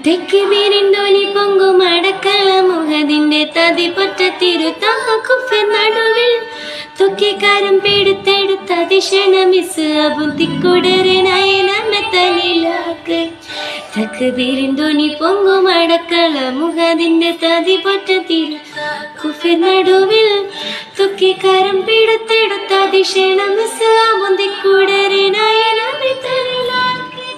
തെക്ക് വീരിന്തോണി പൊങ്കും അടക്കള മുഖതിന്റെ തതി പൊറ്റ തിരുത്താക്കുഫിർ നടുവിൽ തൊക്കിക്കാരം പെടുത്തെടുത്ത അതിശണ മിസ് അബും തിക്കുടരെ നയനമെത്തലിലാക്ക് തെക്ക് വീരിന്തോണി പൊങ്കും അടക്കള മുഖതിന്റെ തതി പൊറ്റ തിരുത്താക്കുഫിർ നടുവിൽ തൊക്കിക്കാരം പെടുത്തെടുത്ത അതിശണ മിസ് അബും തിക്കുടരെ നയനമെത്തലിലാക്ക്